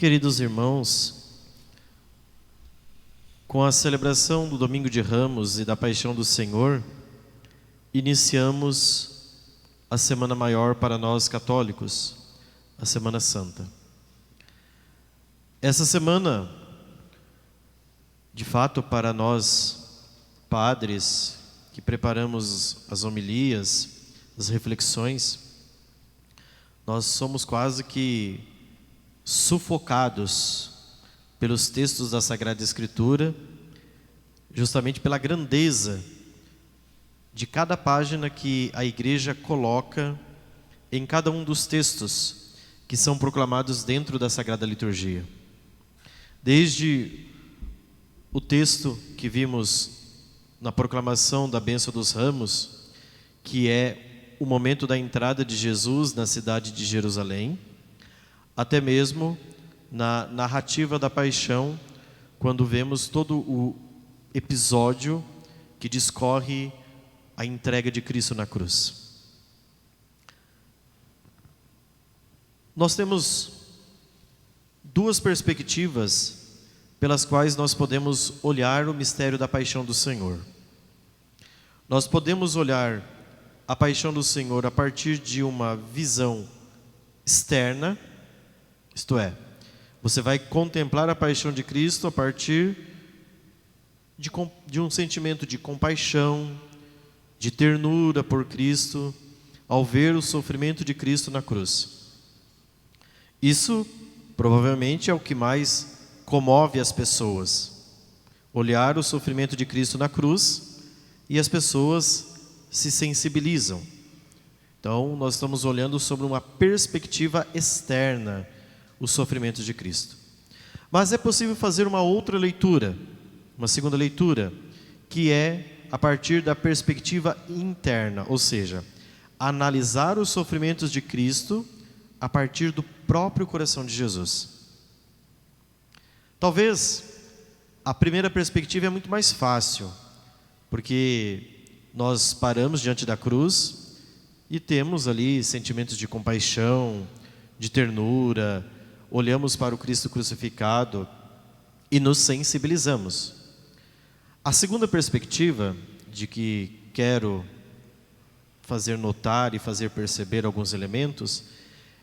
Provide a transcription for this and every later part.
Queridos irmãos, com a celebração do Domingo de Ramos e da Paixão do Senhor, iniciamos a Semana Maior para nós católicos, a Semana Santa. Essa semana, de fato, para nós padres que preparamos as homilias, as reflexões, nós somos quase que sufocados pelos textos da Sagrada Escritura, justamente pela grandeza de cada página que a Igreja coloca em cada um dos textos que são proclamados dentro da Sagrada Liturgia. Desde o texto que vimos na proclamação da Bênção dos Ramos, que é o momento da entrada de Jesus na cidade de Jerusalém, até mesmo na narrativa da paixão, quando vemos todo o episódio que discorre a entrega de Cristo na cruz. Nós temos duas perspectivas pelas quais nós podemos olhar o mistério da paixão do Senhor. Nós podemos olhar a paixão do Senhor a partir de uma visão externa, isto é, você vai contemplar a paixão de Cristo a partir de um sentimento de compaixão, de ternura por Cristo, ao ver o sofrimento de Cristo na cruz. Isso provavelmente é o que mais comove as pessoas. Olhar o sofrimento de Cristo na cruz e as pessoas se sensibilizam. Então, nós estamos olhando sobre uma perspectiva externa o sofrimento de Cristo. Mas é possível fazer uma outra leitura, uma segunda leitura, que é a partir da perspectiva interna, ou seja, analisar os sofrimentos de Cristo a partir do próprio coração de Jesus. Talvez a primeira perspectiva é muito mais fácil, porque nós paramos diante da cruz e temos ali sentimentos de compaixão, de ternura, olhamos para o Cristo crucificado e nos sensibilizamos. A segunda perspectiva, de que quero fazer notar e fazer perceber alguns elementos,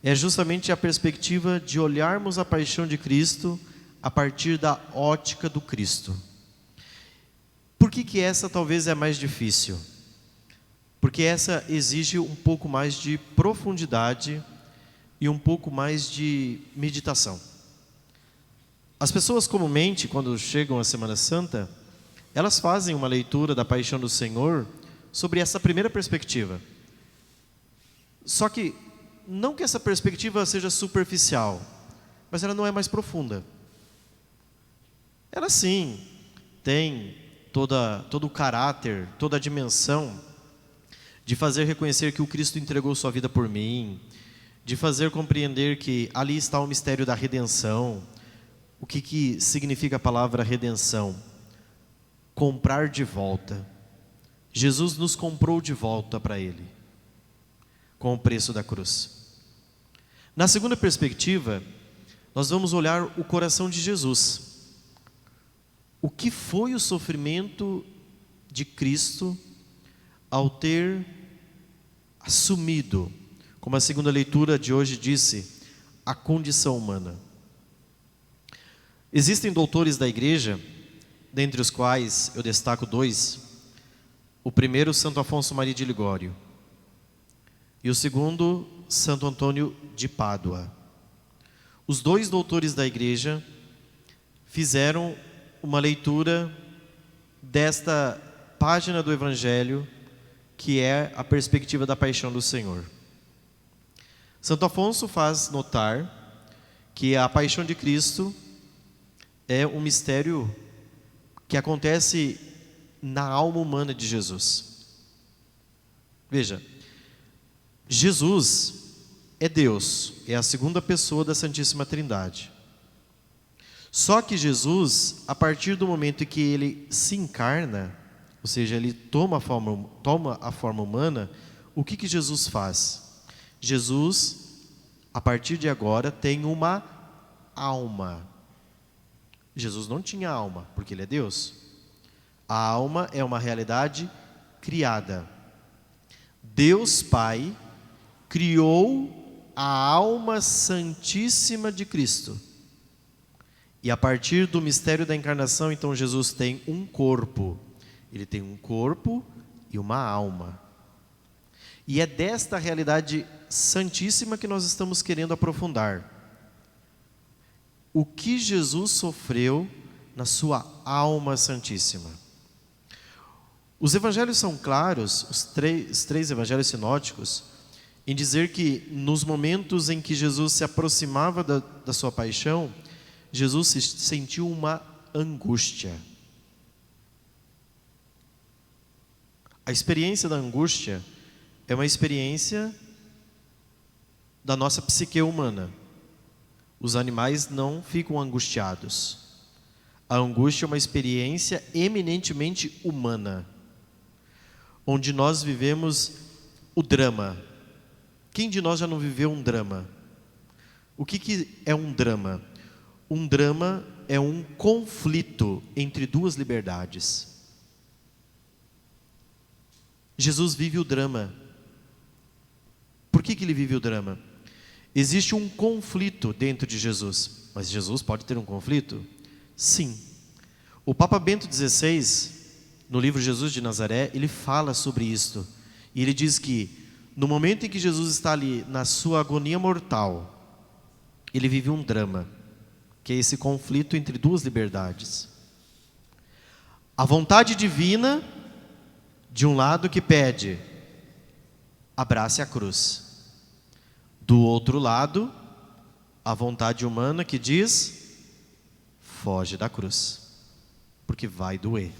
é justamente a perspectiva de olharmos a paixão de Cristo a partir da ótica do Cristo. Por que essa talvez é a mais difícil? Porque essa exige um pouco mais de profundidade e um pouco mais de meditação. As pessoas comumente, quando chegam à Semana Santa, elas fazem uma leitura da paixão do Senhor sobre essa primeira perspectiva. Só que, não que essa perspectiva seja superficial, mas ela não é mais profunda. Ela sim tem todo o caráter, toda a dimensão de fazer reconhecer que o Cristo entregou sua vida por mim, de fazer compreender que ali está o mistério da redenção. O que significa a palavra redenção? Comprar de volta. Jesus nos comprou de volta para Ele, com o preço da cruz. Na segunda perspectiva, nós vamos olhar o coração de Jesus. O que foi o sofrimento de Cristo ao ter assumido, como a segunda leitura de hoje disse, a condição humana. Existem doutores da Igreja, dentre os quais eu destaco dois. O primeiro, Santo Afonso Maria de Ligório, e o segundo, Santo Antônio de Pádua. Os dois doutores da Igreja fizeram uma leitura desta página do Evangelho, que é a perspectiva da paixão do Senhor. Santo Afonso faz notar que a paixão de Cristo é um mistério que acontece na alma humana de Jesus. Veja, Jesus é Deus, é a segunda pessoa da Santíssima Trindade. Só que Jesus, a partir do momento em que Ele se encarna, ou seja, Ele toma a forma humana, o que Jesus faz? Jesus, a partir de agora, tem uma alma. Jesus não tinha alma, porque Ele é Deus. A alma é uma realidade criada. Deus Pai criou a alma santíssima de Cristo. E a partir do mistério da encarnação, então Jesus tem um corpo. Ele tem um corpo e uma alma. E é desta realidade santíssima que nós estamos querendo aprofundar. O que Jesus sofreu na sua alma santíssima. Os evangelhos são claros, os três evangelhos sinóticos, em dizer que nos momentos em que Jesus se aproximava da sua paixão, Jesus sentiu uma angústia. A experiência da angústia é uma experiência da nossa psique humana. Os animais não ficam angustiados. A angústia é uma experiência eminentemente humana, onde nós vivemos o drama. Quem de nós já não viveu um drama? O que é um drama? Um drama é um conflito entre duas liberdades. Jesus vive o drama. Por que ele vive o drama? Existe um conflito dentro de Jesus. Mas Jesus pode ter um conflito? Sim. O Papa Bento XVI, no livro Jesus de Nazaré, ele fala sobre isto. E ele diz que, no momento em que Jesus está ali, na sua agonia mortal, ele vive um drama, que é esse conflito entre duas liberdades. A vontade divina, de um lado, que pede, abrace a cruz. Do outro lado, a vontade humana que diz, foge da cruz, porque vai doer.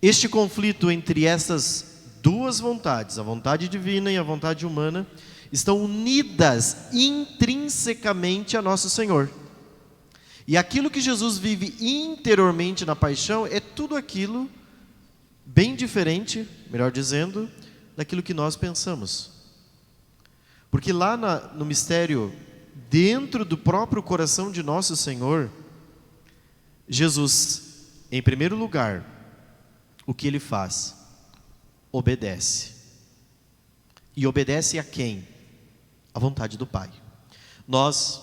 Este conflito entre essas duas vontades, a vontade divina e a vontade humana, estão unidas intrinsecamente a nosso Senhor. E aquilo que Jesus vive interiormente na paixão é tudo aquilo bem diferente, melhor dizendo, daquilo que nós pensamos. Porque lá no mistério, dentro do próprio coração de nosso Senhor, Jesus, em primeiro lugar, o que Ele faz? Obedece. E obedece a quem? A vontade do Pai. Nós,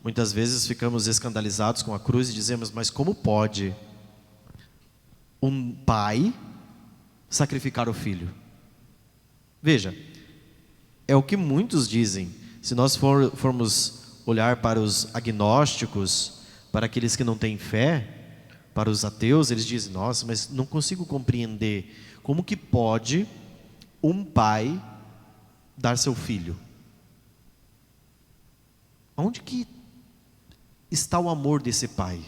muitas vezes, ficamos escandalizados com a cruz e dizemos, mas como pode um pai sacrificar o filho? Veja, é o que muitos dizem. Se nós formos olhar para os agnósticos, para aqueles que não têm fé, para os ateus, eles dizem, nossa, mas não consigo compreender como que pode um pai dar seu filho. Onde que está o amor desse pai?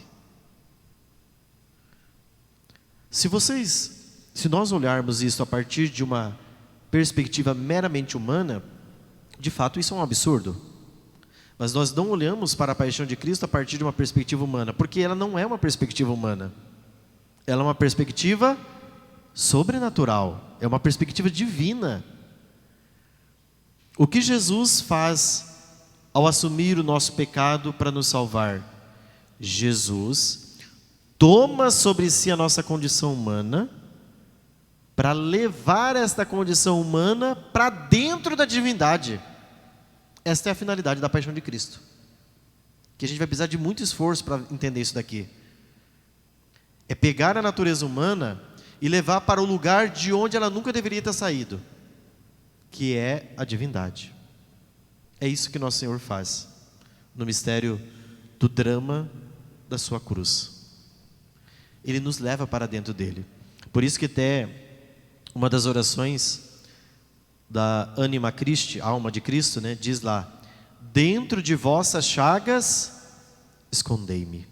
Se nós olharmos isso a partir de uma perspectiva meramente humana, de fato isso é um absurdo. Mas nós não olhamos para a paixão de Cristo a partir de uma perspectiva humana, porque ela não é uma perspectiva humana. Ela é uma perspectiva sobrenatural, é uma perspectiva divina. O que Jesus faz ao assumir o nosso pecado para nos salvar? Jesus toma sobre si a nossa condição humana para levar esta condição humana para dentro da divindade. Esta é a finalidade da paixão de Cristo, que a gente vai precisar de muito esforço para entender isso daqui. É pegar a natureza humana e levar para o lugar de onde ela nunca deveria ter saído, que é a divindade. É isso que nosso Senhor faz no mistério do drama da sua cruz. Ele nos leva para dentro dele. Por isso que até uma das orações da Anima Christi, alma de Cristo, né, diz lá, dentro de vossas chagas, escondei-me.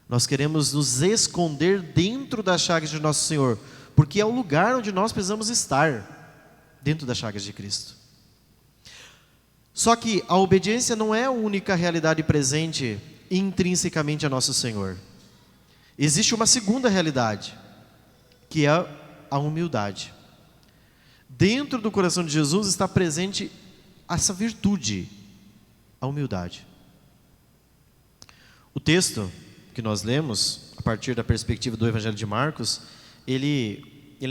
Nós queremos nos esconder dentro das chagas de nosso Senhor, porque é o lugar onde nós precisamos estar, dentro das chagas de Cristo. Só que a obediência não é a única realidade presente intrinsecamente a nosso Senhor. Existe uma segunda realidade, que é a humildade. Dentro do coração de Jesus está presente essa virtude, a humildade. O texto que nós lemos, a partir da perspectiva do Evangelho de Marcos, ele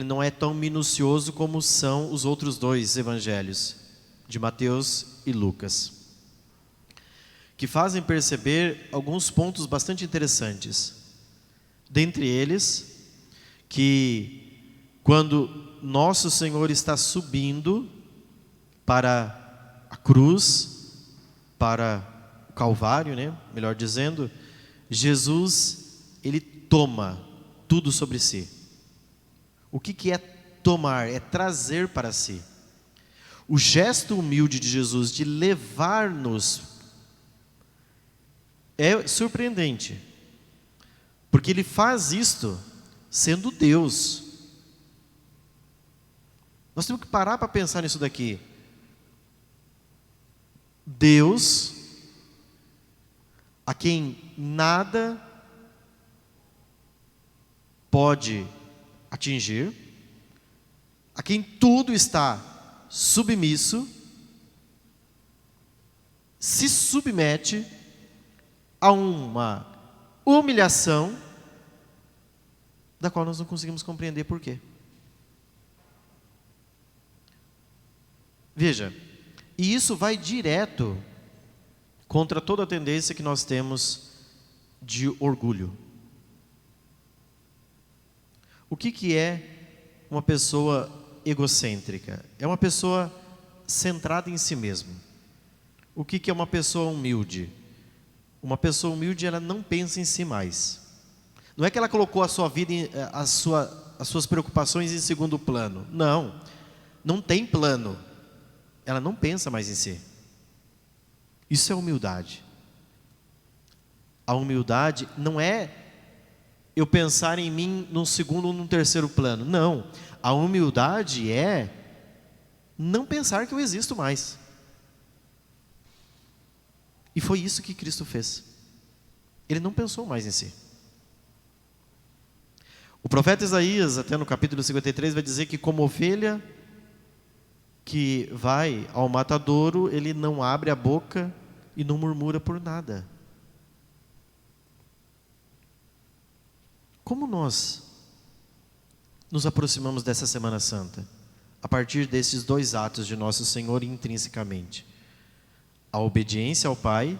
não é tão minucioso como são os outros dois evangelhos, de Mateus e Lucas, que fazem perceber alguns pontos bastante interessantes. Dentre eles, que quando nosso Senhor está subindo para a cruz, para o Calvário, melhor dizendo, Jesus, ele toma tudo sobre si. O que é tomar? É trazer para si. O gesto humilde de Jesus de levar-nos é surpreendente, porque ele faz isto sendo Deus. Nós temos que parar para pensar nisso daqui. Deus, a quem nada pode atingir, a quem tudo está submisso, se submete a uma humilhação da qual nós não conseguimos compreender por quê. Veja, e isso vai direto contra toda a tendência que nós temos de orgulho. O que é uma pessoa egocêntrica? É uma pessoa centrada em si mesma. O que é uma pessoa humilde? Uma pessoa humilde, ela não pensa em si mais. Não é que ela colocou a sua vida, as suas preocupações em segundo plano. Não, não tem plano. Ela não pensa mais em si. Isso é humildade. A humildade não é eu pensar em mim num segundo ou num terceiro plano. Não. A humildade é não pensar que eu existo mais. E foi isso que Cristo fez. Ele não pensou mais em si. O profeta Isaías, até no capítulo 53, vai dizer que como ovelha que vai ao matadouro, ele não abre a boca e não murmura por nada. Como nós nos aproximamos dessa Semana Santa? A partir desses dois atos de Nosso Senhor intrinsecamente. A obediência ao Pai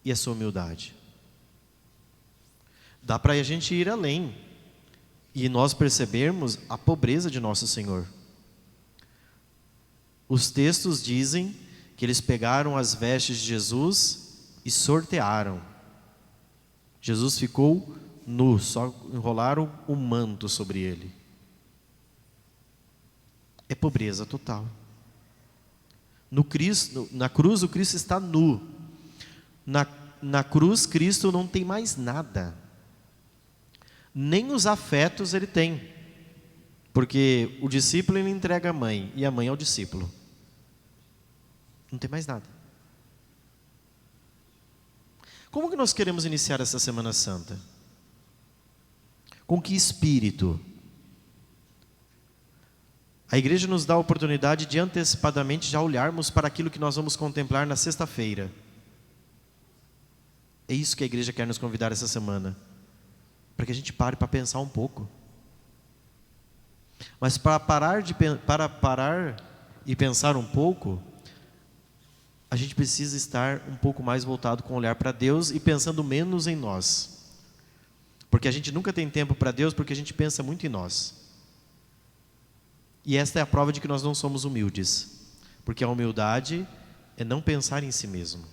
e a sua humildade. Dá para a gente ir além e nós percebermos a pobreza de Nosso Senhor. Os textos dizem que eles pegaram as vestes de Jesus e sortearam. Jesus ficou nu, só enrolaram o manto sobre ele. É pobreza total. Na cruz, o Cristo está nu. Na cruz, Cristo não tem mais nada. Nem os afetos ele tem. Porque o discípulo ele entrega a mãe, e a mãe é o discípulo. Não tem mais nada. Como que nós queremos iniciar essa Semana Santa? Com que espírito? A igreja nos dá a oportunidade de antecipadamente já olharmos para aquilo que nós vamos contemplar na sexta-feira. É isso que a igreja quer nos convidar essa semana. Para que a gente pare para pensar um pouco. Mas para parar e pensar um pouco, a gente precisa estar um pouco mais voltado com o olhar para Deus e pensando menos em nós. Porque a gente nunca tem tempo para Deus porque a gente pensa muito em nós. E esta é a prova de que nós não somos humildes. Porque a humildade é não pensar em si mesmo.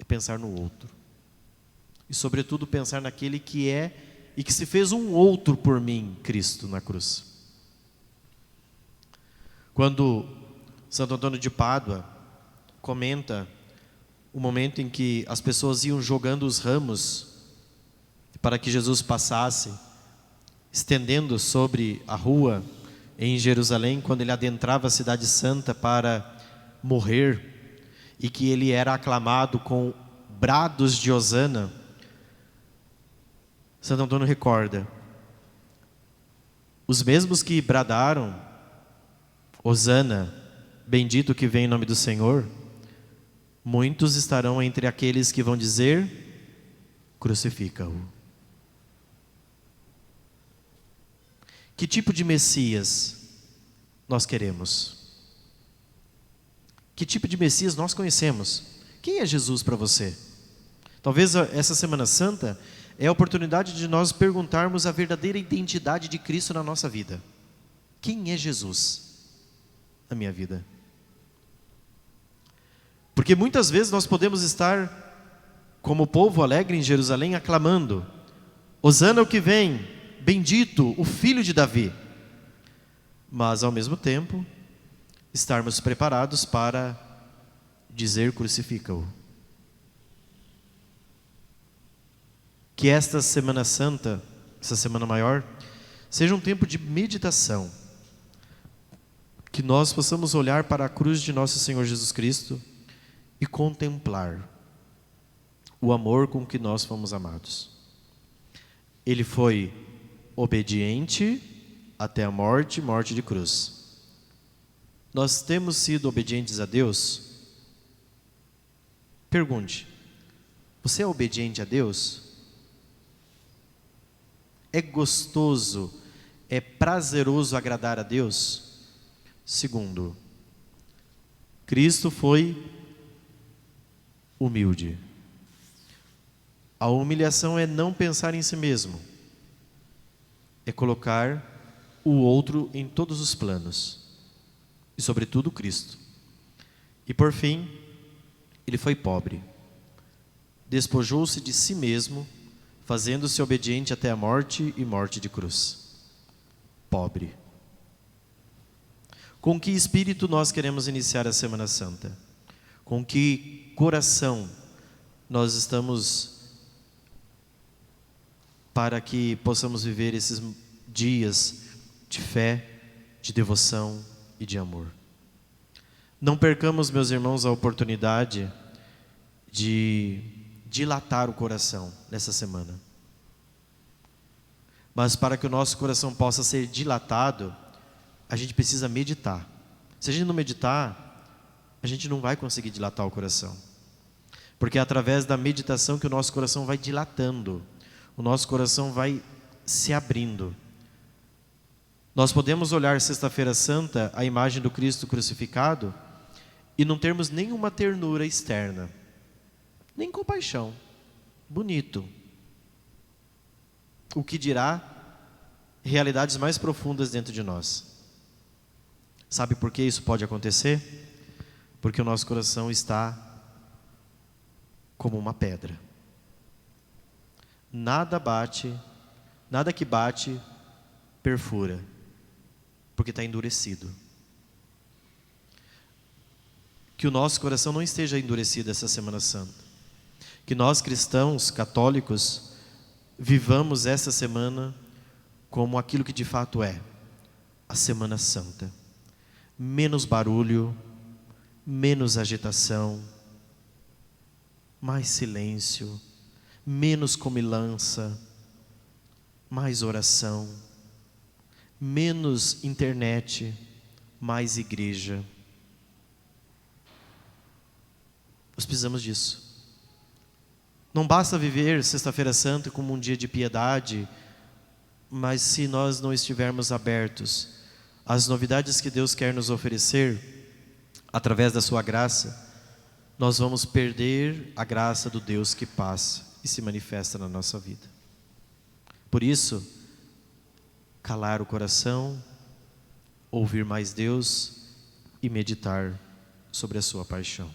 É pensar no outro. E sobretudo pensar naquele que é e que se fez um outro por mim, Cristo, na cruz. Quando Santo Antônio de Pádua comenta o momento em que as pessoas iam jogando os ramos para que Jesus passasse, estendendo sobre a rua em Jerusalém, quando ele adentrava a cidade santa para morrer, e que ele era aclamado com brados de hosana, Santo Antônio recorda: os mesmos que bradaram hosana, bendito que vem em nome do Senhor, muitos estarão entre aqueles que vão dizer: crucifica-o. Que tipo de Messias nós queremos? Que tipo de Messias nós conhecemos? Quem é Jesus para você? Talvez essa Semana Santa é a oportunidade de nós perguntarmos a verdadeira identidade de Cristo na nossa vida. Quem é Jesus na minha vida? Porque muitas vezes nós podemos estar como o povo alegre em Jerusalém, aclamando: Hosana o que vem, bendito o filho de Davi. Mas ao mesmo tempo, estarmos preparados para dizer: crucifica-o. Que esta Semana Santa, essa Semana Maior, seja um tempo de meditação. Que nós possamos olhar para a cruz de nosso Senhor Jesus Cristo e contemplar o amor com que nós fomos amados. Ele foi obediente até a morte, morte de cruz. Nós temos sido obedientes a Deus? Pergunte: você é obediente a Deus? É gostoso, é prazeroso agradar a Deus? Segundo, Cristo foi humilde. A humilhação é não pensar em si mesmo, é colocar o outro em todos os planos, e sobretudo Cristo. E por fim, ele foi pobre, despojou-se de si mesmo, fazendo-se obediente até a morte e morte de cruz. Pobre. Com que espírito nós queremos iniciar a Semana Santa? Com que coração nós estamos para que possamos viver esses dias de fé, de devoção e de amor? Não percamos, meus irmãos, a oportunidade de dilatar o coração nessa semana. Mas para que o nosso coração possa ser dilatado, a gente precisa meditar. Se a gente não meditar, a gente não vai conseguir dilatar o coração. Porque é através da meditação que o nosso coração vai dilatando, o nosso coração vai se abrindo. Nós podemos olhar Sexta-feira Santa, a imagem do Cristo crucificado, e não termos nenhuma ternura externa, nem compaixão. Bonito. O que dirá realidades mais profundas dentro de nós. Sabe por que isso pode acontecer? Porque o nosso coração está como uma pedra. Nada que bate, perfura, porque está endurecido. Que o nosso coração não esteja endurecido essa Semana Santa. Que nós cristãos, católicos, vivamos essa semana como aquilo que de fato é a Semana Santa. Menos barulho, menos agitação, mais silêncio, menos comilança, mais oração, menos internet, mais igreja. Nós precisamos disso. Não basta viver Sexta-feira Santa como um dia de piedade, mas se nós não estivermos abertos às novidades que Deus quer nos oferecer, através da sua graça, nós vamos perder a graça do Deus que passa e se manifesta na nossa vida. Por isso, calar o coração, ouvir mais Deus e meditar sobre a sua paixão.